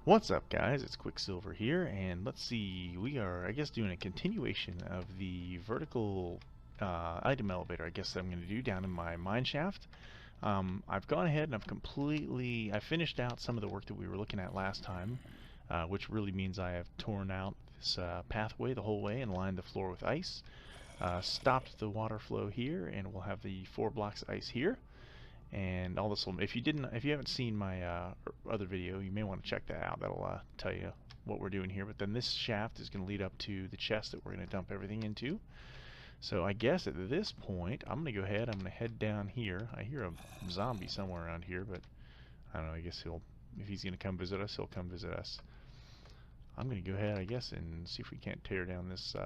What's up, guys? It's Quicksilver here, and let's see, we are, I guess, doing a continuation of the vertical item elevator, I guess, that I'm going to do down in my mineshaft. I've gone ahead and I finished out some of the work that we were looking at last time, which really means I have torn out this pathway the whole way and lined the floor with ice, stopped the water flow here, and we'll have the 4 blocks of ice here. And all this will, if you haven't seen my other video, you may want to check that out. That'll tell you what we're doing here. But then this shaft is going to lead up to the chest that we're going to dump everything into. So I guess at this point, I'm going to go ahead. I'm going to head down here. I hear a zombie somewhere around here, but I don't know. I guess if he's going to come visit us, he'll come visit us. I'm going to go ahead, I guess, and see if we can't tear down this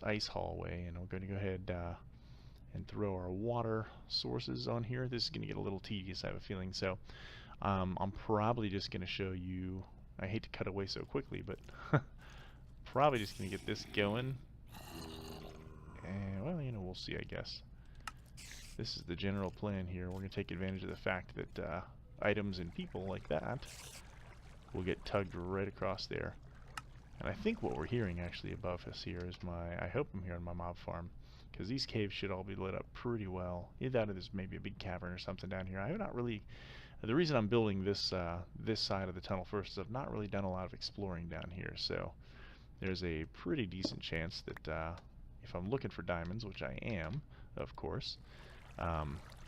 ice hallway, and we're going to go ahead and throw our water sources on here. This is going to get a little tedious, I have a feeling, so I'm probably just going to show you. I hate to cut away so quickly, but probably just going to get this going. And, well, we'll see, I guess. This is the general plan here. We're going to take advantage of the fact that items and people like that will get tugged right across there. And I think what we're hearing actually above us here is I hope I'm hearing my mob farm, because these caves should all be lit up pretty well. Either that or there's maybe a big cavern or something down here. I have not really. The reason I'm building this this side of the tunnel first is I've not really done a lot of exploring down here, so there's a pretty decent chance that if I'm looking for diamonds, which I am, of course,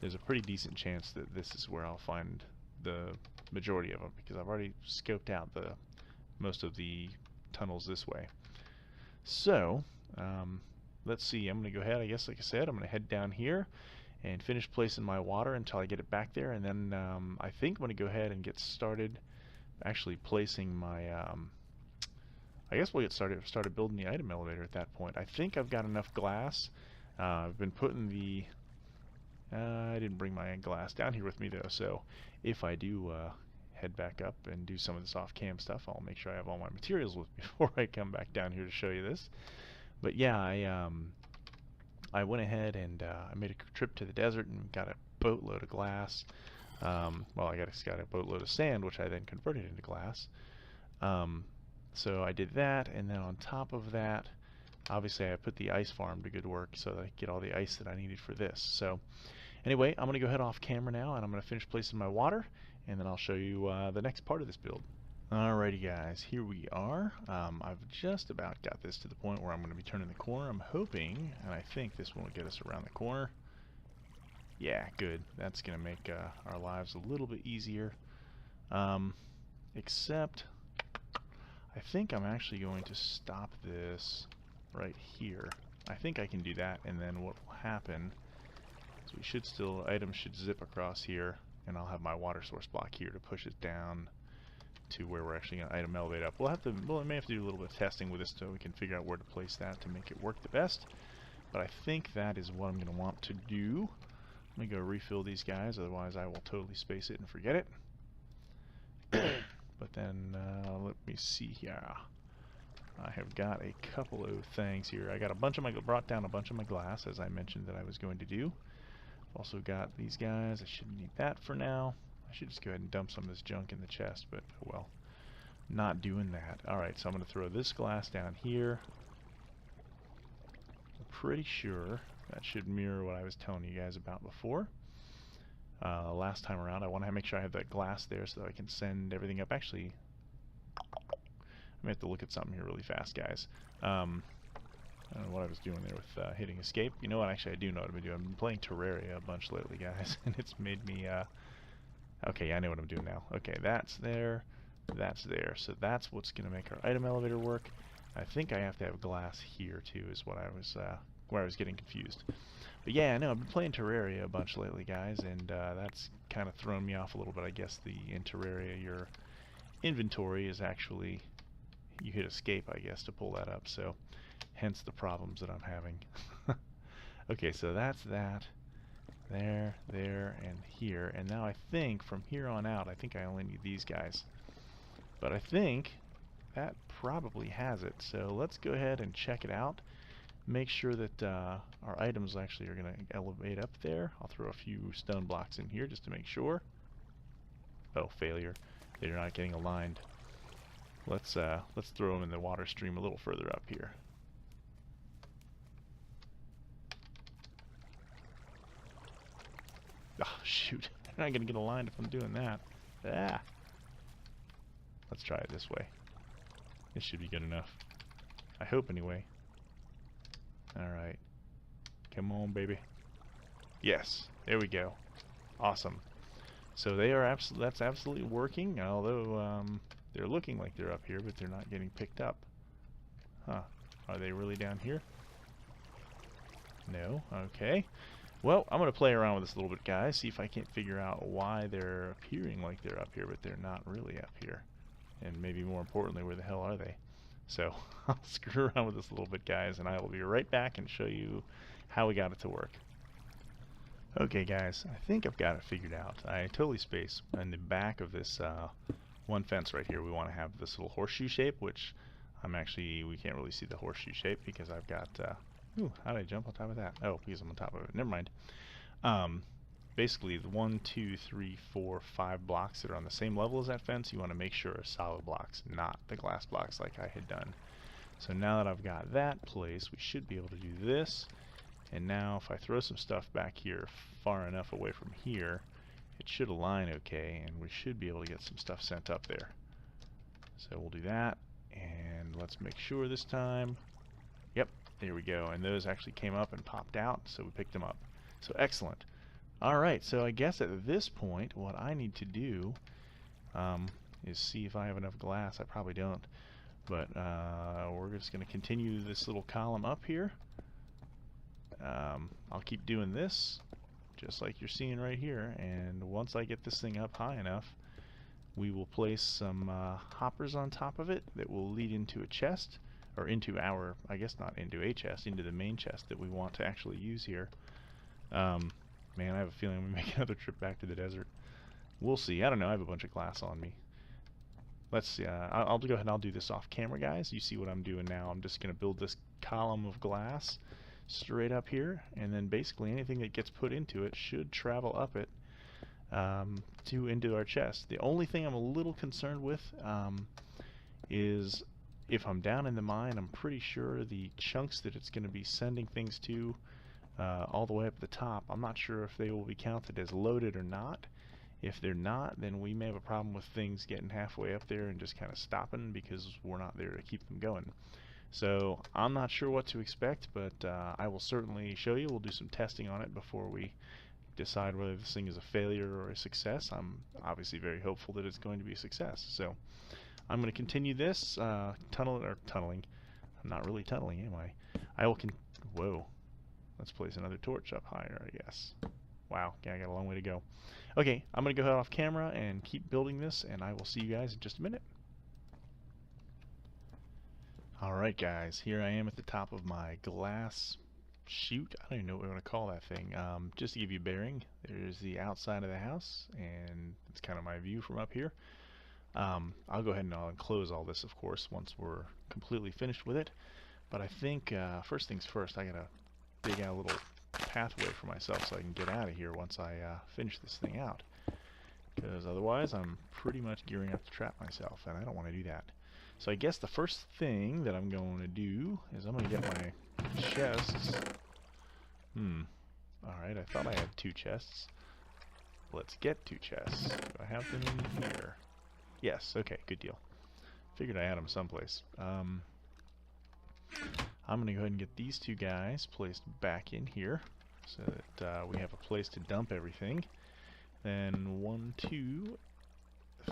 there's a pretty decent chance that this is where I'll find the majority of them, because I've already scoped out most of the tunnels this way. So let's see, I'm going to go ahead, I guess, like I said, I'm going to head down here and finish placing my water until I get it back there, and then I think I'm going to go ahead and get started actually placing my, I guess we'll get started building the item elevator at that point. I think I've got enough glass. I've been putting I didn't bring my glass down here with me though, so if I do head back up and do some of this off-cam stuff, I'll make sure I have all my materials with me before I come back down here to show you this. But yeah, I went ahead and I made a trip to the desert and got a boatload of glass. Well, I got a boatload of sand, which I then converted into glass. So I did that, and then on top of that, obviously I put the ice farm to good work so that I could get all the ice that I needed for this. So anyway, I'm going to go ahead off camera now, and I'm going to finish placing my water, and then I'll show you the next part of this build. Alrighty guys, here we are. I've just about got this to the point where I'm going to be turning the corner. I'm hoping, and I think this will get us around the corner. Yeah, good. That's going to make our lives a little bit easier. Except, I think I'm actually going to stop this right here. I think I can do that, and then what will happen is items should zip across here, and I'll have my water source block here to push it down to where we're actually going to item elevate up. We may have to do a little bit of testing with this so we can figure out where to place that to make it work the best. But I think that is what I'm going to want to do. Let me go refill these guys, otherwise I will totally space it and forget it. But then, let me see here. I have got a couple of things here. I got brought down a bunch of my glass, as I mentioned that I was going to do. I've also got these guys. I shouldn't need that for now. I should just go ahead and dump some of this junk in the chest, but oh well. Not doing that. Alright, so I'm going to throw this glass down here. I'm pretty sure that should mirror what I was telling you guys about before. Last time around, I want to make sure I have that glass there so that I can send everything up. Actually, I may have to look at something here really fast, guys. I don't know what I was doing there with hitting escape. You know what? Actually, I do know what I've been doing. I've been playing Terraria a bunch lately, guys, and it's made me... Okay, yeah, I know what I'm doing now. Okay, that's there. That's there. So that's what's going to make our item elevator work. I think I have to have glass here, too, is what I was... where I was getting confused. But yeah, I know, I've been playing Terraria a bunch lately, guys, and that's kind of thrown me off a little bit. I guess in Terraria, your inventory is actually... You hit escape, I guess, to pull that up, so hence the problems that I'm having. Okay, so that's that. There, and here. And now I think from here on out, I think I only need these guys. But I think that probably has it. So let's go ahead and check it out. Make sure that our items actually are going to elevate up there. I'll throw a few stone blocks in here just to make sure. Oh, failure. They're not getting aligned. Let's throw them in the water stream a little further up here. Oh shoot! They're not gonna get aligned if I'm doing that. Ah. Let's try it this way. This should be good enough. I hope anyway. Alright. Come on, baby. Yes. There we go. Awesome. So they are that's absolutely working, although they're looking like they're up here, but they're not getting picked up. Huh. Are they really down here? No. Okay. Well, I'm going to play around with this a little bit, guys, see if I can't figure out why they're appearing like they're up here, but they're not really up here. And maybe more importantly, where the hell are they? So, I'll screw around with this a little bit, guys, and I will be right back and show you how we got it to work. Okay, guys, I think I've got it figured out. I totally spaced. In the back of this one fence right here, we want to have this little horseshoe shape, which we can't really see the horseshoe shape because I've got... Ooh, how did I jump on top of that? Oh, because I'm on top of it. Never mind. Basically, the 1, 2, 3, 4, 5 blocks that are on the same level as that fence, you want to make sure are solid blocks, not the glass blocks like I had done. So now that I've got that placed, we should be able to do this. And now if I throw some stuff back here far enough away from here, it should align okay, and we should be able to get some stuff sent up there. So we'll do that, and let's make sure this time. Yep, there we go. And those actually came up and popped out, so we picked them up. So excellent. Alright, so I guess at this point, what I need to do is see if I have enough glass. I probably don't. But we're just going to continue this little column up here. I'll keep doing this, just like you're seeing right here. And once I get this thing up high enough, we will place some hoppers on top of it that will lead into a chest. Or into our, I guess not into a chest, into the main chest that we want to actually use here. Man, I have a feeling we make another trip back to the desert. We'll see. I don't know. I have a bunch of glass on me. Let's see. I'll go ahead and I'll do this off camera, guys. You see what I'm doing now. I'm just going to build this column of glass straight up here, and then basically anything that gets put into it should travel up it into our chest. The only thing I'm a little concerned with is if I'm down in the mine, I'm pretty sure the chunks that it's going to be sending things to all the way up the top, I'm not sure if they will be counted as loaded or not. If they're not, then we may have a problem with things getting halfway up there and just kind of stopping because we're not there to keep them going. So I'm not sure what to expect, but I will certainly show you. We'll do some testing on it before we decide whether this thing is a failure or a success. I'm obviously very hopeful that it's going to be a success. So I'm going to continue this tunneling. I'm not really tunneling, am I? I will whoa. Let's place another torch up higher, I guess. Wow, yeah, I got a long way to go. Okay, I'm going to go ahead off camera and keep building this, and I will see you guys in just a minute. Alright guys, here I am at the top of my glass chute. I don't even know what we want to call that thing. Just to give you a bearing, there's the outside of the house, and it's kind of my view from up here. I'll go ahead and I'll enclose all this, of course, once we're completely finished with it. But I think, first things first, I gotta dig out a little pathway for myself so I can get out of here once I finish this thing out. Because otherwise I'm pretty much gearing up to trap myself, and I don't want to do that. So I guess the first thing that I'm going to do is I'm going to get my chests. Alright, I thought I had 2 chests. Let's get 2 chests. Do I have them in here? Yes, okay, good deal. Figured I had them someplace. I'm going to go ahead and get these 2 guys placed back in here so that we have a place to dump everything. Then 1, 2,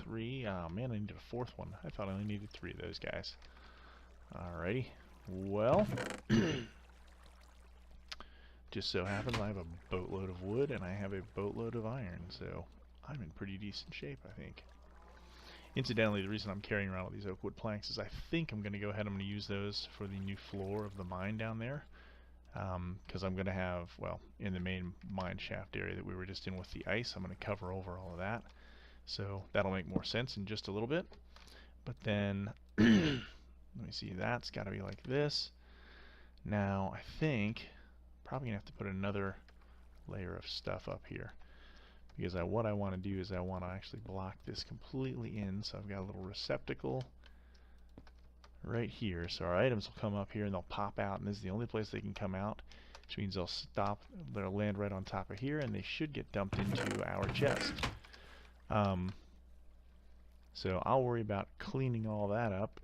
3. Oh man, I needed a 4th one. I thought I only needed 3 of those guys. Alrighty. Well, just so happens I have a boatload of wood and I have a boatload of iron, so I'm in pretty decent shape, I think. Incidentally, the reason I'm carrying around all these oak wood planks is I think I'm going to go ahead and I'm going to use those for the new floor of the mine down there. Because I'm going to have, well, in the main mine shaft area that we were just in with the ice, I'm going to cover over all of that. So that'll make more sense in just a little bit. But then, let me see, that's got to be like this. Now, I think probably going to have to put another layer of stuff up here. because what I want to do is I want to actually block this completely in. So I've got a little receptacle right here. So our items will come up here and they'll pop out, and this is the only place they can come out, which means they'll land right on top of here, and they should get dumped into our chest. So I'll worry about cleaning all that up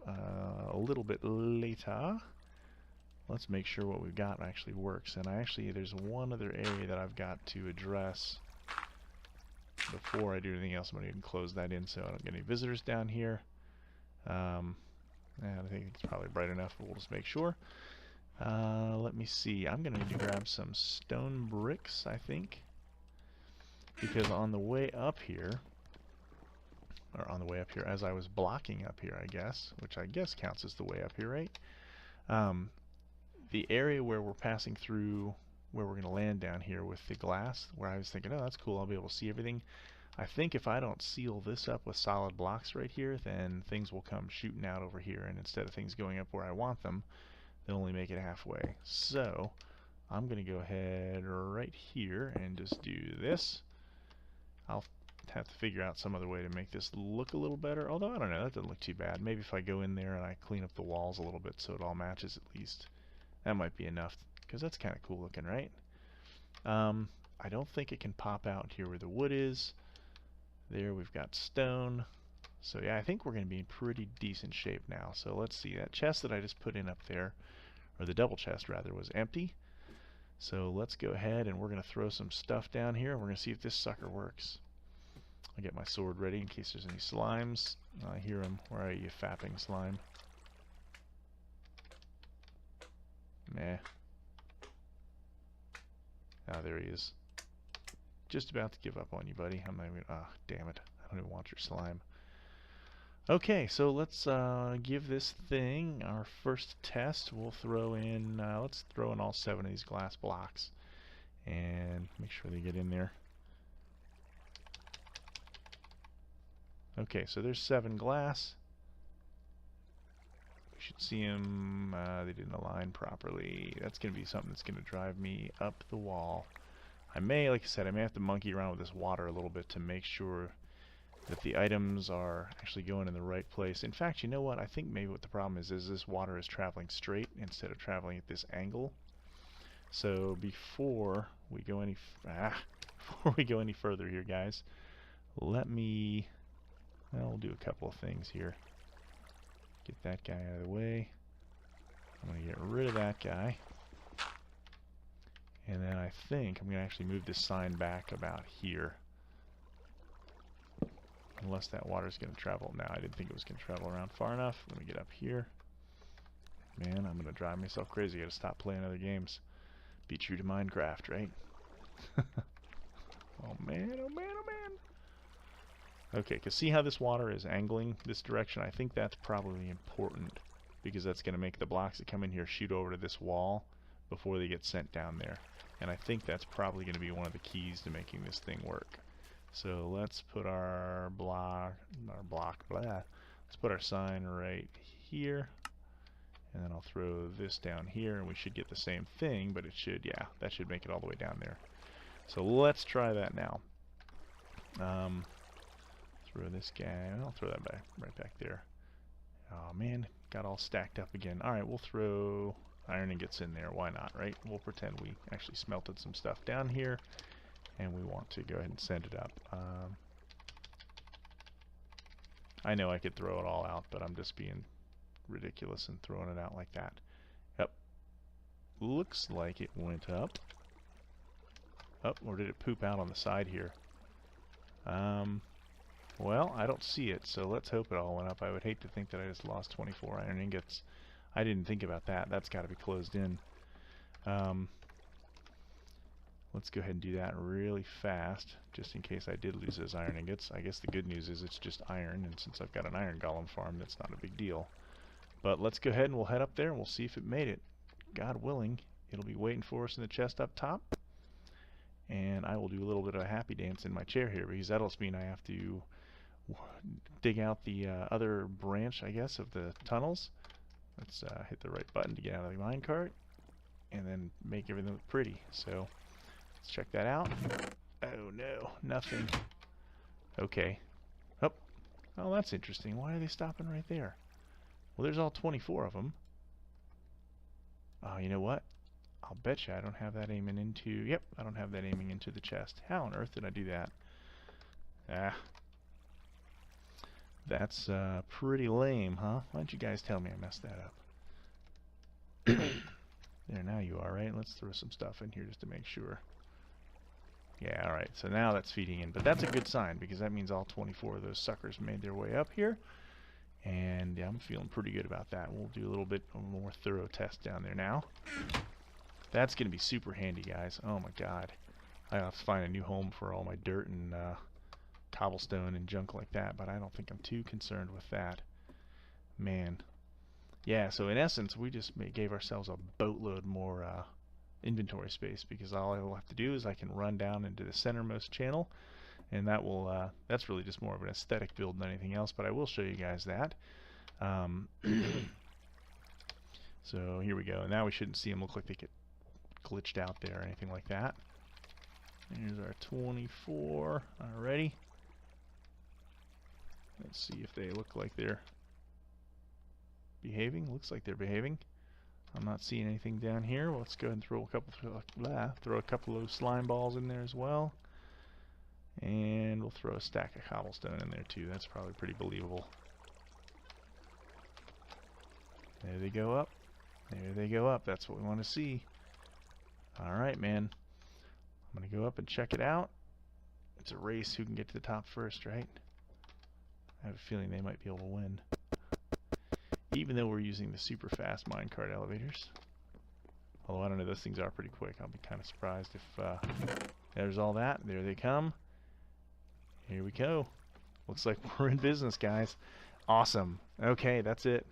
a little bit later. Let's make sure what we've got actually works. And there's one other area that I've got to address before I do anything else. I'm going to close that in so I don't get any visitors down here. And I think it's probably bright enough, but we'll just make sure. Let me see. I'm going to need to grab some stone bricks, I think. Because on the way up here, as I was blocking up here, I guess, which I guess counts as the way up here, right? The area where we're passing through, where we're going to land down here with the glass, where I was thinking, oh, that's cool, I'll be able to see everything. I think if I don't seal this up with solid blocks right here, then things will come shooting out over here, and instead of things going up where I want them, they'll only make it halfway. So I'm going to go ahead right here and just do this. I'll have to figure out some other way to make this look a little better, although I don't know, that doesn't look too bad. Maybe if I go in there and I clean up the walls a little bit so it all matches at least, that might be enough, because that's kind of cool looking, right? I don't think it can pop out here where the wood is. There we've got stone. So yeah, I think we're going to be in pretty decent shape now. So let's see, that chest that I just put in up there, or the double chest rather, was empty. So let's go ahead and we're going to throw some stuff down here, and we're going to see if this sucker works. I'll get my sword ready in case there's any slimes. I hear him. Where are you, fapping slime? Meh. Ah, there he is. Just about to give up on you, buddy. I'm not even... Ah, damn it. I don't even want your slime. Okay, so let's give this thing our first test. We'll throw in... let's throw in all 7 of these glass blocks. And make sure they get in there. Okay, so there's 7 glass. We should see them. They didn't align properly. That's going to be something that's going to drive me up the wall. I may, like I said, I may have to monkey around with this water a little bit to make sure that the items are actually going in the right place. In fact, you know what? I think maybe what the problem is this water is traveling straight instead of traveling at this angle. So before we go any further here, guys, let me... Well, we'll do a couple of things here. Get that guy out of the way. I'm going to get rid of that guy. And then I think I'm going to actually move this sign back about here. Unless that water is going to travel. Now, I didn't think it was going to travel around far enough. Let me get up here. Man, I'm going to drive myself crazy. I got to stop playing other games. Be true to Minecraft, right? Oh man, oh man, oh man. Okay, because see how this water is angling this direction? I think that's probably important, because that's going to make the blocks that come in here shoot over to this wall before they get sent down there. And I think that's probably going to be one of the keys to making this thing work. So let's put our let's put our sign right here. And then I'll throw this down here, and we should get the same thing, but it should, yeah, that should make it all the way down there. So let's try that now. Throw this guy, I'll throw that back, right back there. Oh man, got all stacked up again. Alright, we'll throw iron ingots in there, why not, right? We'll pretend we actually smelted some stuff down here, and we want to go ahead and send it up. I know I could throw it all out, but I'm just being ridiculous and throwing it out like that. Yep. Looks like it went up. Oh, or did it poop out on the side here? Well, I don't see it, so let's hope it all went up. I would hate to think that I just lost 24 iron ingots. I didn't think about that. That's got to be closed in. Let's go ahead and do that really fast, just in case I did lose those iron ingots. I guess the good news is it's just iron, and since I've got an iron golem farm, that's not a big deal. But let's go ahead and we'll head up there and we'll see if it made it. God willing, it'll be waiting for us in the chest up top. And I will do a little bit of a happy dance in my chair here, because that'll mean I have to dig out the other branch, I guess, of the tunnels. Let's hit the right button to get out of the minecart, and then make everything look pretty. So let's check that out. Oh no, nothing. Okay. Oh, oh, that's interesting. Why are they stopping right there? Well, there's all 24 of them. Oh, you know what? I'll bet you I don't have that aiming into... Yep, I don't have that aiming into the chest. How on earth did I do that? Ah. That's pretty lame, huh? Why don't you guys tell me I messed that up? There, now you are, right? Let's throw some stuff in here just to make sure. Yeah, alright, so now that's feeding in. But that's a good sign, because that means all 24 of those suckers made their way up here. And yeah, I'm feeling pretty good about that. We'll do a little bit more thorough test down there now. That's going to be super handy, guys. Oh my god. I have to find a new home for all my dirt and cobblestone and junk like that, but I don't think I'm too concerned with that. Man. Yeah, so in essence, we just gave ourselves a boatload more inventory space, because all I will have to do is I can run down into the centermost channel, and that will that's really just more of an aesthetic build than anything else, but I will show you guys that. So here we go, and now we shouldn't see them look like they get glitched out there or anything like that. Here's our 24 already. Let's see if they look like they're behaving. Looks like they're behaving. I'm not seeing anything down here. Well, let's go ahead and throw a couple of slime balls in there as well. And we'll throw a stack of cobblestone in there too. That's probably pretty believable. There they go up. There they go up. That's what we want to see. Alright, man. I'm going to go up and check it out. It's a race who can get to the top first, right? I have a feeling they might be able to win. Even though we're using the super fast minecart elevators. Although I don't know, those things are pretty quick. I'll be kind of surprised if there's all that. There they come. Here we go. Looks like we're in business, guys. Awesome. Okay, that's it.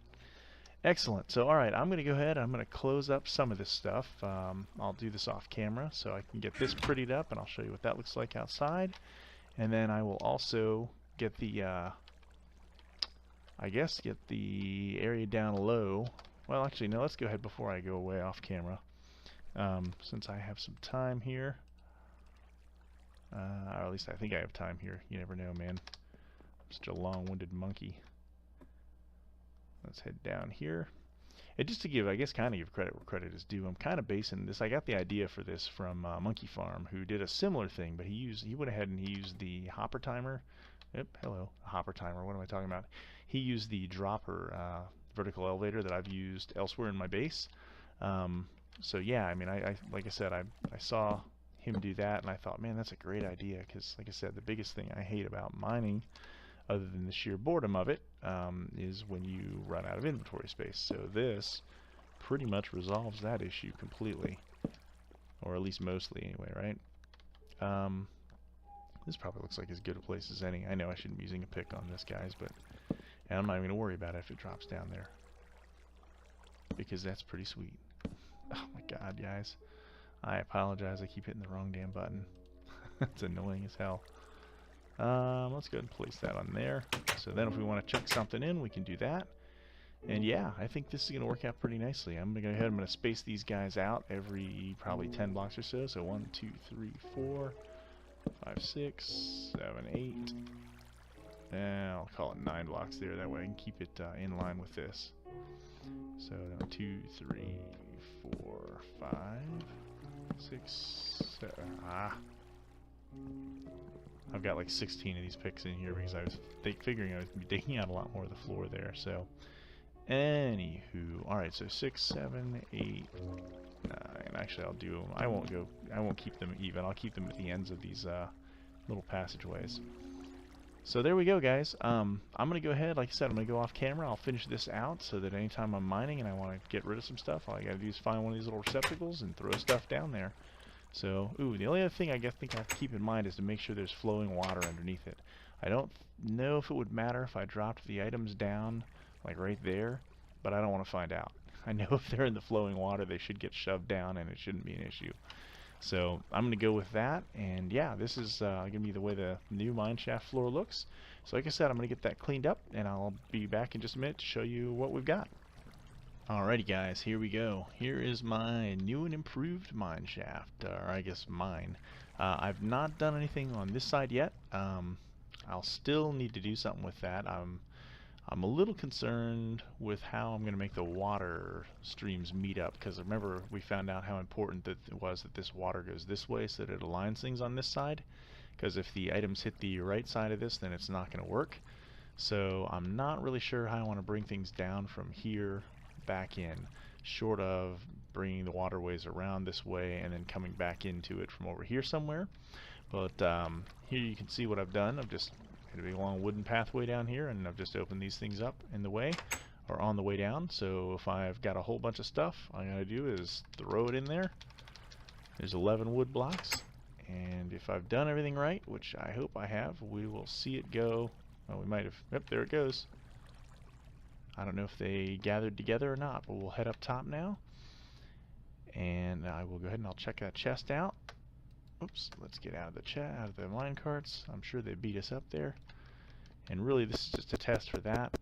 Excellent. So, alright, I'm going to go ahead. I'm going to close up some of this stuff. I'll do this off camera so I can get this prettied up, and I'll show you what that looks like outside. And then I will also get the, get the area down low. Well, actually, no, let's go ahead before I go away off camera. Since I have some time here. Or at least I think I have time here. You never know, man. I'm such a long-winded monkey. Let's head down here. And just to give, I guess, kind of give credit where credit is due, I'm kind of basing this. I got the idea for this from Monkey Farm, who did a similar thing, but he went ahead and he used the hopper timer. Yep, hello, a hopper timer. What am I talking about? He used the dropper vertical elevator that I've used elsewhere in my base. So yeah, I mean, like I said, I saw him do that, and I thought, man, that's a great idea, because, like I said, the biggest thing I hate about mining, other than the sheer boredom of it, is when you run out of inventory space. So this pretty much resolves that issue completely, or at least mostly anyway, right? This probably looks like as good a place as any. I know I shouldn't be using a pick on this, guys, but and I'm not even going to worry about it if it drops down there, because that's pretty sweet. Oh my god, guys. I apologize, I keep hitting the wrong damn button. That's annoying as hell. Let's go ahead and place that on there. So then if we want to chuck something in, we can do that. And yeah, I think this is going to work out pretty nicely. I'm going to go ahead and I'm going to space these guys out every probably 10 blocks or so. So 1, 2, 3, 4, 5, 6, 7, 8. And I'll call it 9 blocks there. That way I can keep it in line with this. So 2, 3, 4, 5, 6, 7. I've got like 16 of these picks in here because I was figuring I was going to be digging out a lot more of the floor there. So, anywho, all right. So 6, 7, 8, 9. Actually, I'll do them. I won't keep them even. I'll keep them at the ends of these little passageways. So there we go, guys. I'm gonna go ahead. Like I said, I'm gonna go off camera. I'll finish this out so that anytime I'm mining and I want to get rid of some stuff, all I gotta do is find one of these little receptacles and throw stuff down there. So, the only other thing I think I have to keep in mind is to make sure there's flowing water underneath it. I don't know if it would matter if I dropped the items down, like right there, but I don't want to find out. I know if they're in the flowing water, they should get shoved down and it shouldn't be an issue. So, I'm going to go with that, and yeah, this is going to be the way the new mineshaft floor looks. So, like I said, I'm going to get that cleaned up, and I'll be back in just a minute to show you what we've got. Alrighty guys, here we go. Here is my new and improved mineshaft, or I guess mine. I've not done anything on this side yet. I'll still need to do something with that. I'm a little concerned with how I'm going to make the water streams meet up, because remember we found out how important that it was that this water goes this way so that it aligns things on this side, because if the items hit the right side of this, then it's not going to work. So I'm not really sure how I want to bring things down from here back in, short of bringing the waterways around this way and then coming back into it from over here somewhere. But here you can see what I've done. I've just had a big long wooden pathway down here, and I've just opened these things up in the way, or on the way down. So if I've got a whole bunch of stuff, all I gotta do is throw it in there. There's 11 wood blocks, and if I've done everything right, which I hope I have, we will see it go. Well, we might have. Yep, there it goes. I don't know if they gathered together or not, but we'll head up top now, and I will go ahead and I'll check that chest out. Oops, let's get out of the mine carts. I'm sure they beat us up there, and really this is just a test for that.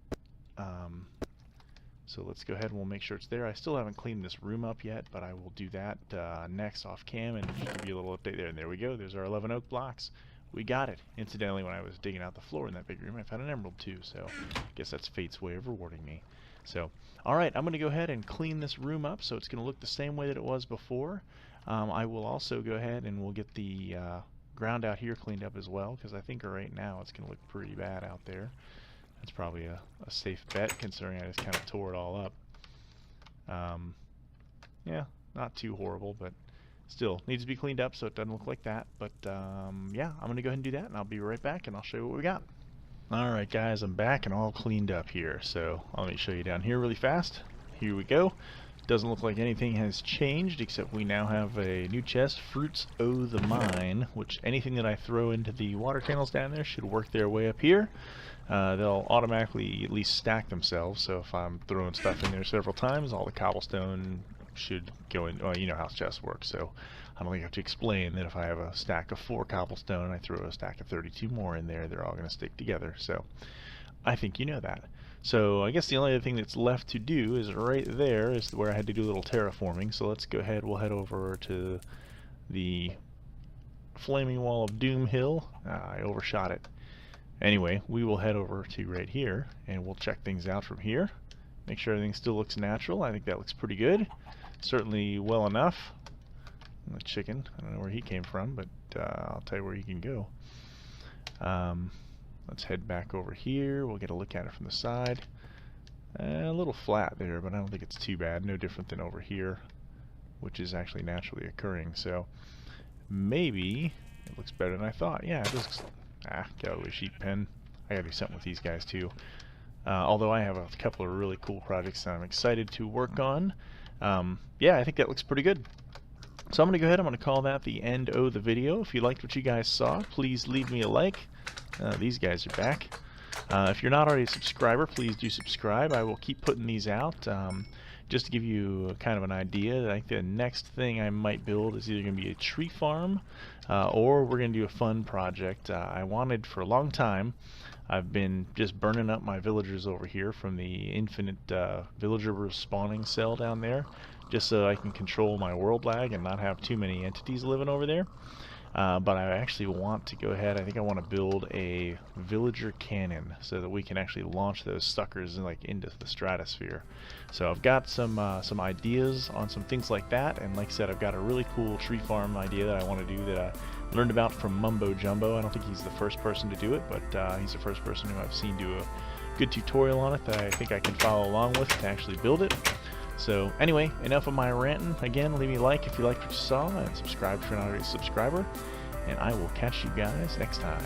So let's go ahead and we'll make sure it's there. I still haven't cleaned this room up yet, but I will do that next off cam and give you a little update there. And there we go. There's our 11 oak blocks. We got it. Incidentally, when I was digging out the floor in that big room, I found an emerald too, so I guess that's fate's way of rewarding me. So, alright, I'm going to go ahead and clean this room up so it's going to look the same way that it was before. I will also go ahead and we'll get the ground out here cleaned up as well, because I think right now it's going to look pretty bad out there. That's probably a safe bet, considering I just kind of tore it all up. Yeah, not too horrible, but still needs to be cleaned up so it doesn't look like that. But yeah, I'm going to go ahead and do that, and I'll be right back and I'll show you what we got. Alright guys, I'm back and all cleaned up here. So let me show you down here really fast. Here we go. Doesn't look like anything has changed, except we now have a new chest, Fruits O' the Mine, which anything that I throw into the water channels down there should work their way up here. They'll automatically at least stack themselves, so if I'm throwing stuff in there several times, all the cobblestone should go in. Well, you know how chests work, so I don't think I have to explain that if I have a stack of 4 cobblestone and I throw a stack of 32 more in there, they're all going to stick together. So I think you know that. So I guess the only other thing that's left to do is right there is where I had to do a little terraforming. So let's go ahead, we'll head over to the Flaming Wall of Doom Hill. I overshot it. Anyway, we will head over to right here and we'll check things out from here. Make sure everything still looks natural. I think that looks pretty good. Certainly well enough. The chicken, I don't know where he came from, but I'll tell you where he can go. Let's head back over here. We'll get a look at it from the side. A little flat there, but I don't think it's too bad. No different than over here, which is actually naturally occurring. So maybe it looks better than I thought. Yeah, it looks. Get out of the sheep pen. I gotta do something with these guys too. Although I have a couple of really cool projects that I'm excited to work on. Yeah, I think that looks pretty good. So I'm going to go ahead, I'm going to call that the end of the video. If you liked what you guys saw, please leave me a like. These guys are back. If you're not already a subscriber, please do subscribe. I will keep putting these out. Just to give you kind of an idea, I think the next thing I might build is either going to be a tree farm, or we're going to do a fun project. I wanted for a long time, I've been just burning up my villagers over here from the infinite villager spawning cell down there, just so I can control my world lag and not have too many entities living over there. But I actually want to go ahead, I think I want to build a villager cannon so that we can actually launch those suckers into the stratosphere. So I've got some ideas on some things like that, and like I said, I've got a really cool tree farm idea that I want to do that I learned about from Mumbo Jumbo. I don't think he's the first person to do it, but he's the first person who I've seen do a good tutorial on it that I think I can follow along with to actually build it. So anyway, enough of my ranting. Again, leave me a like if you liked what you saw, and subscribe if you're not already a subscriber. And I will catch you guys next time.